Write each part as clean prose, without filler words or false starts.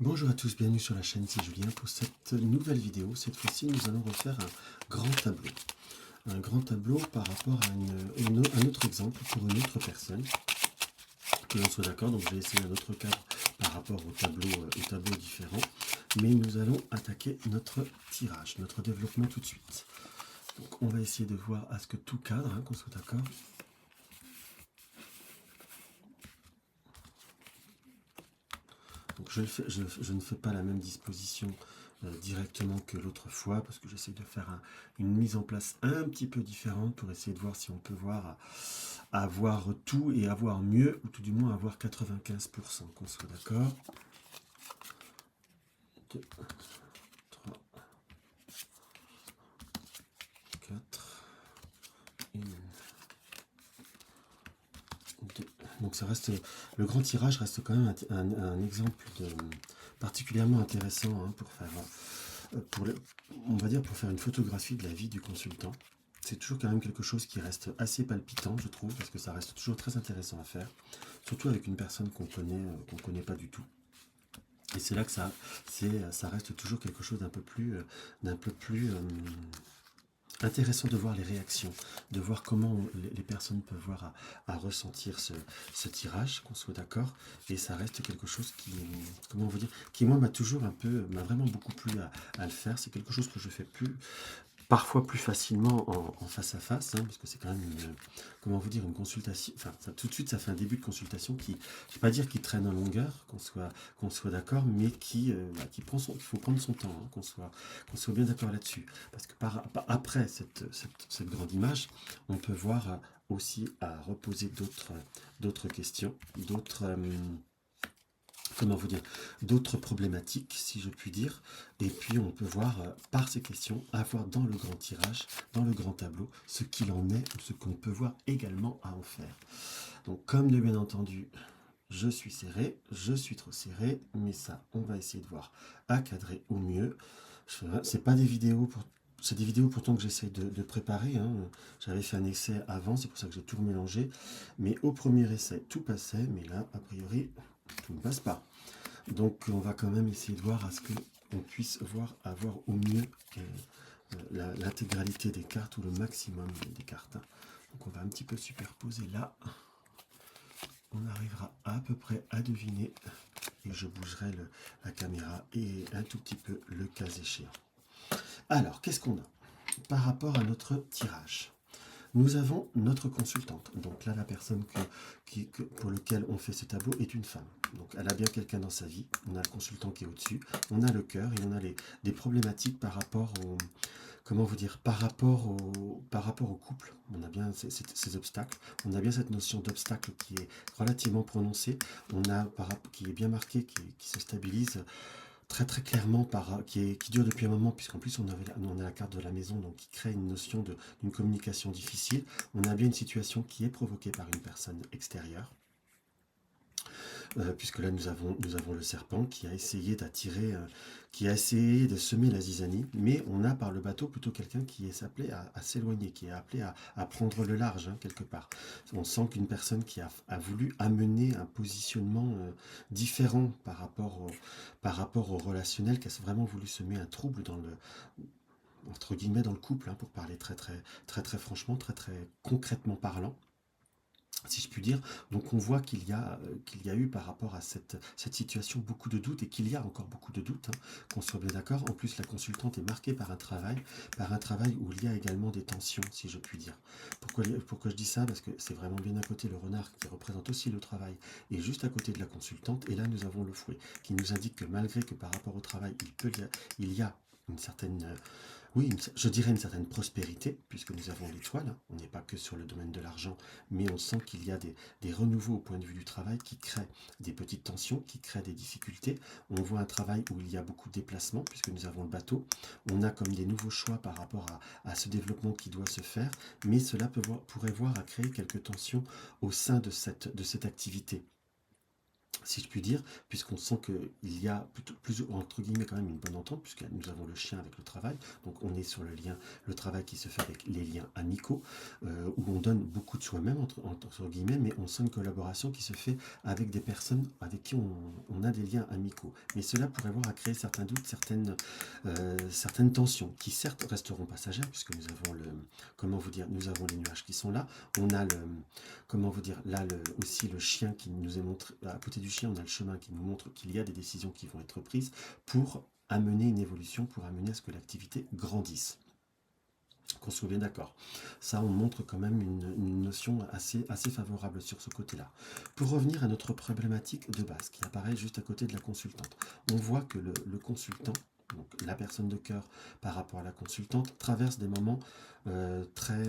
Bonjour à tous, bienvenue sur la chaîne, c'est Julien pour cette nouvelle vidéo. Cette fois-ci, nous allons refaire un grand tableau. Un grand tableau par rapport à un autre exemple pour une autre personne. Que l'on soit d'accord, donc j'ai essayé un autre cadre par rapport au tableau différent. Mais nous allons attaquer notre tirage, notre développement tout de suite. Donc on va essayer de voir à ce que tout cadre, qu'on soit d'accord. Donc je ne fais pas la même disposition directement que l'autre fois parce que j'essaie de faire une mise en place un petit peu différente pour essayer de voir si on peut avoir tout et avoir mieux, ou tout du moins avoir 95%, qu'on soit d'accord. 2, 3, 4, 1, 2. Donc ça reste, le grand tirage reste quand même un exemple particulièrement intéressant pour faire on va dire pour faire une photographie de la vie du consultant. C'est toujours quand même quelque chose qui reste assez palpitant, je trouve, parce que ça reste toujours très intéressant à faire, surtout avec une personne qu'on connaît pas du tout. Et c'est là que ça reste toujours quelque chose d'un peu plus intéressant de voir les réactions, de voir comment les personnes peuvent voir à ressentir ce tirage, qu'on soit d'accord. Et ça reste quelque chose comment on va dire, qui moi m'a vraiment beaucoup plu à le faire. C'est quelque chose que je fais parfois plus facilement en face à face, parce que c'est quand même comment vous dire, une consultation. Enfin, tout de suite, ça fait un début de consultation qui, je vais pas dire qui traîne en longueur, qu'on soit d'accord, mais qui prend qu'il faut prendre son temps, qu'on soit bien d'accord là-dessus. Parce que après cette grande image, on peut voir aussi à reposer d'autres questions, comment vous dire, d'autres problématiques, si je puis dire. Et puis on peut voir par ces questions, avoir dans le grand tirage, dans le grand tableau, ce qu'il en est ou ce qu'on peut voir également à en faire. Donc comme de bien entendu, je suis serré, je suis trop serré, mais ça, on va essayer de voir à cadrer au mieux. C'est pas des vidéos pour... C'est des vidéos pourtant que j'essaie de préparer. J'avais fait un essai avant, c'est pour ça que j'ai tout mélangé. Mais au premier essai, tout passait, mais là, a priori, tout ne passe pas. Donc on va quand même essayer de voir à ce qu'on puisse avoir au mieux l'intégralité des cartes ou le maximum des cartes. Donc on va un petit peu superposer là. On arrivera à peu près à deviner et je bougerai la caméra et un tout petit peu le cas échéant. Alors, qu'est-ce qu'on a par rapport à notre tirage? Nous avons notre consultante. Donc là, la personne pour laquelle on fait ce tableau est une femme. Donc elle a bien quelqu'un dans sa vie. On a le consultant qui est au-dessus. On a le cœur et on a des problématiques par rapport au, comment vous dire, par rapport au couple. On a bien ces obstacles. On a bien cette notion d'obstacle qui est relativement prononcée. Qui est bien marqué, qui se stabilise très très clairement qui dure depuis un moment, puisqu'en plus on a la carte de la maison, donc qui crée une notion d'une communication difficile. On a bien une situation qui est provoquée par une personne extérieure, puisque là nous avons le serpent qui a essayé qui a essayé de semer la zizanie, mais on a par le bateau plutôt quelqu'un qui est appelé à s'éloigner, qui est appelé à prendre le large, quelque part. On sent qu'une personne qui a voulu amener un positionnement différent par rapport au relationnel, qui a vraiment voulu semer un trouble entre guillemets dans le couple, pour parler très très très très franchement, très très concrètement parlant, si je puis dire. Donc on voit qu'il y a eu par rapport à cette situation beaucoup de doutes, et qu'il y a encore beaucoup de doutes, qu'on soit bien d'accord. En plus, la consultante est marquée par un travail où il y a également des tensions, si je puis dire. Pourquoi je dis ça? Parce que c'est vraiment bien à côté le renard qui représente aussi le travail, et juste à côté de la consultante, et là nous avons le fouet qui nous indique que malgré que par rapport au travail, il y a une certaine oui, je dirais une certaine prospérité, puisque nous avons l'étoile. On n'est pas que sur le domaine de l'argent, mais on sent qu'il y a des renouveaux au point de vue du travail qui créent des petites tensions, qui créent des difficultés. On voit un travail où il y a beaucoup de déplacements, puisque nous avons le bateau. On a comme des nouveaux choix par rapport à ce développement qui doit se faire, mais cela pourrait voir à créer quelques tensions au sein de cette activité. si je puis dire, puisqu'on sent qu'il y a plutôt, plus, entre guillemets, quand même une bonne entente, puisque nous avons le chien avec le travail, donc on est sur le lien, le travail qui se fait avec les liens amicaux, où on donne beaucoup de soi-même, entre guillemets, mais on sent une collaboration qui se fait avec des personnes avec qui on a des liens amicaux. Mais cela pourrait avoir à créer certains doutes, certaines tensions, qui certes resteront passagères, puisque nous avons comment vous dire, nous avons les nuages qui sont là, on a comment vous dire, là aussi le chien qui nous est montré, à côté du chien on a le chemin qui nous montre qu'il y a des décisions qui vont être prises pour amener une évolution, pour amener à ce que l'activité grandisse. Qu'on soit bien d'accord. Ça, on montre quand même une notion assez favorable sur ce côté-là. Pour revenir à notre problématique de base, qui apparaît juste à côté de la consultante, on voit que le consultant, donc la personne de cœur par rapport à la consultante, traverse des moments très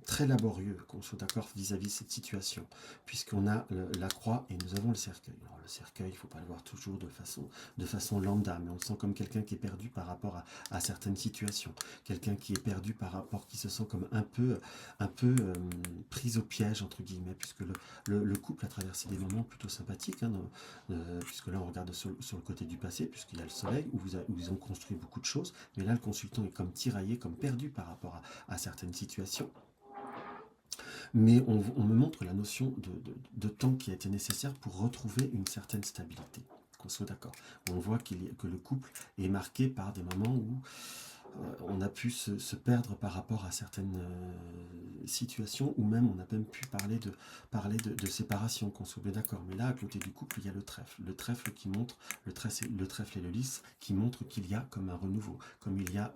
très laborieux, qu'on soit d'accord vis-à-vis de cette situation, puisqu'on a la croix et nous avons le cercueil. Alors, le cercueil, il ne faut pas le voir toujours de façon lambda, mais on sent comme quelqu'un qui est perdu par rapport à certaines situations, quelqu'un qui est perdu par rapport, qui se sent comme un peu pris au piège, entre guillemets, puisque le couple a traversé des moments plutôt sympathiques, hein, puisque là on regarde sur le côté du passé, puisqu'il y a le soleil, où ils ont construit beaucoup de choses, mais là le consultant est comme tiraillé, comme perdu par rapport à certaines situations. Mais on me montre la notion de temps qui a été nécessaire pour retrouver une certaine stabilité. Qu'on soit d'accord. On voit que le couple est marqué par des moments où on a pu se perdre par rapport à certaines situations, ou même on a même pu parler de séparation, qu'on soit bien d'accord. Mais là, à côté du couple, il y a le trèfle qui montre, le trèfle et le lys, qui montre qu'il y a comme un renouveau, comme il y a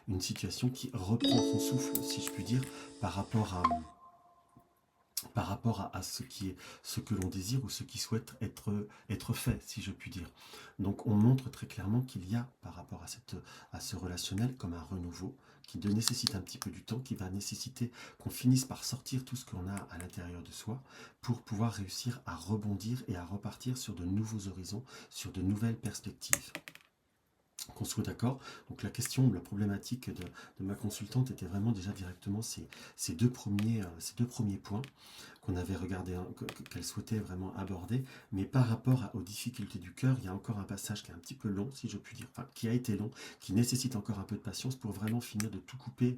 une situation qui reprend son souffle, si je puis dire, par rapport à ce que l'on désire ou ce qui souhaite être fait, si je puis dire. Donc on montre très clairement qu'il y a par rapport à ce relationnel comme un renouveau qui nécessite un petit peu du temps, qui va nécessiter qu'on finisse par sortir tout ce qu'on a à l'intérieur de soi pour pouvoir réussir à rebondir et à repartir sur de nouveaux horizons, sur de nouvelles perspectives. Qu'on soit d'accord. Donc la question, la problématique de ma consultante était vraiment déjà directement ces deux premiers points qu'on avait regardé, qu'elle souhaitait vraiment aborder, mais par rapport aux difficultés du cœur, il y a encore un passage qui est un petit peu long, si je puis dire, enfin qui a été long, qui nécessite encore un peu de patience pour vraiment finir de tout couper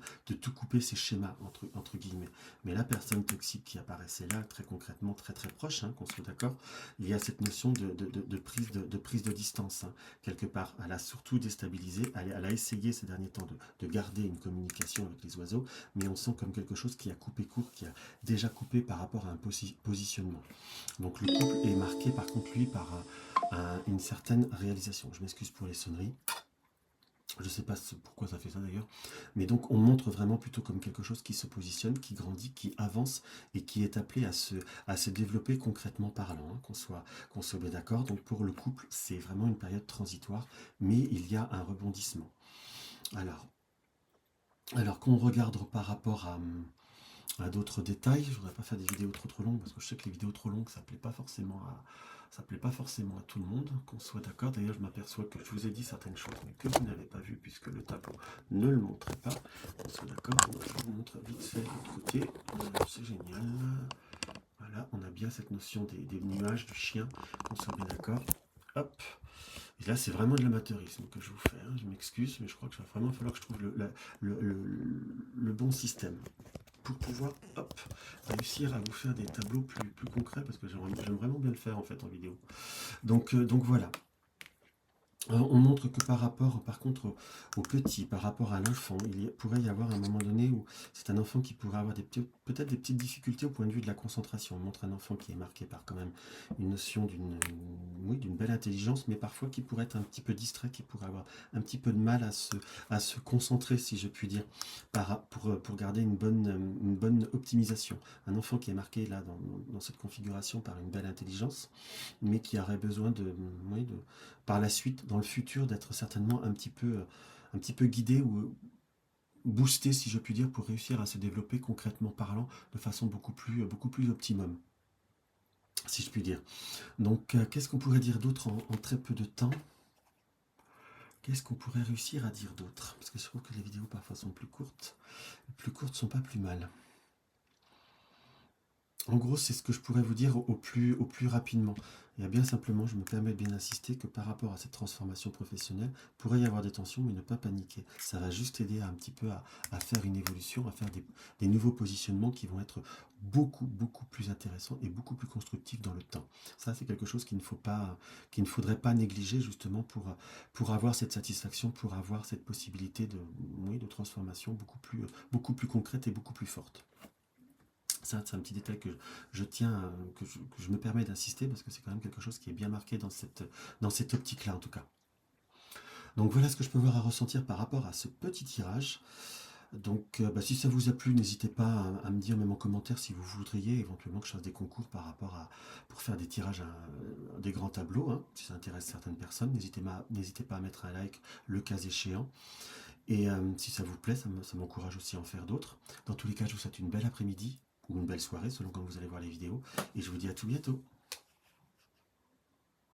ces schémas, entre guillemets. Mais la personne toxique qui apparaissait là, très concrètement, très très proche, hein, qu'on soit d'accord, il y a cette notion de prise de distance, hein, quelque part. Elle a surtout déstabilisé, elle a essayé ces derniers temps de garder une communication avec les oiseaux, mais on sent comme quelque chose qui a coupé court, qui a déjà coupé par rapport à un positionnement. Donc le couple est marqué par contre lui par une certaine réalisation. Je m'excuse pour les sonneries. Je ne sais pas pourquoi ça fait ça d'ailleurs. Mais donc on montre vraiment plutôt comme quelque chose qui se positionne, qui grandit, qui avance et qui est appelé à se développer concrètement parlant, hein, qu'on soit bien d'accord. Donc pour le couple, c'est vraiment une période transitoire, mais il y a un rebondissement. Alors qu'on regarde par rapport à d'autres détails. Je voudrais pas faire des vidéos trop longues parce que je sais que les vidéos trop longues ça plaît pas forcément à tout le monde, qu'on soit d'accord. D'ailleurs je m'aperçois que je vous ai dit certaines choses mais que vous n'avez pas vu puisque le tableau ne le montrait pas. Qu'on soit d'accord. Je vous montre vite fait de l'autre côté. C'est génial. Voilà, on a bien cette notion des nuages, du chien, qu'on soit bien d'accord. Hop. Et là, c'est vraiment de l'amateurisme que je vous fais. Hein. Je m'excuse, mais je crois que ça va vraiment falloir que je trouve le bon système pour pouvoir réussir à vous faire des tableaux plus concrets parce que j'aime vraiment bien le faire en fait en vidéo. Donc voilà. On montre que par rapport, par contre, au petit, par rapport à l'enfant, pourrait y avoir un moment donné où c'est un enfant qui pourrait avoir peut-être des petites difficultés au point de vue de la concentration. On montre un enfant qui est marqué par quand même une notion d'une belle intelligence, mais parfois qui pourrait être un petit peu distrait, qui pourrait avoir un petit peu de mal à se concentrer, si je puis dire, pour garder une bonne optimisation. Un enfant qui est marqué là dans cette configuration par une belle intelligence, mais qui aurait besoin par la suite, dans le futur, d'être certainement un petit peu guidé ou boosté, si je puis dire, pour réussir à se développer concrètement parlant de façon beaucoup plus optimum, si je puis dire. Donc, qu'est-ce qu'on pourrait dire d'autre en très peu de temps? Qu'est-ce qu'on pourrait réussir à dire d'autre? Parce que je trouve que les vidéos parfois sont plus courtes. Les plus courtes sont pas plus mal. En gros, c'est ce que je pourrais vous dire au plus rapidement. Il y a bien simplement, je me permets de bien insister que par rapport à cette transformation professionnelle, il pourrait y avoir des tensions, mais ne pas paniquer. Ça va juste aider un petit peu à faire une évolution, à faire des nouveaux positionnements qui vont être beaucoup plus intéressants et beaucoup plus constructifs dans le temps. Ça, c'est quelque chose qu'il ne faudrait pas négliger justement pour avoir cette satisfaction, pour avoir cette possibilité de, oui, de transformation beaucoup plus concrète et beaucoup plus forte. Ça, c'est un petit détail que je tiens, que je me permets d'insister parce que c'est quand même quelque chose qui est bien marqué dans cette optique-là en tout cas. Donc voilà ce que je peux voir à ressentir par rapport à ce petit tirage. Donc si ça vous a plu, n'hésitez pas à me dire même en commentaire si vous voudriez éventuellement que je fasse des concours par rapport à pour faire des tirages des grands tableaux, hein, si ça intéresse certaines personnes. N'hésitez pas à mettre un like le cas échéant. Et si ça vous plaît, ça m'encourage aussi à en faire d'autres. Dans tous les cas, je vous souhaite une belle après-midi ou une belle soirée selon quand vous allez voir les vidéos. Et je vous dis à tout bientôt.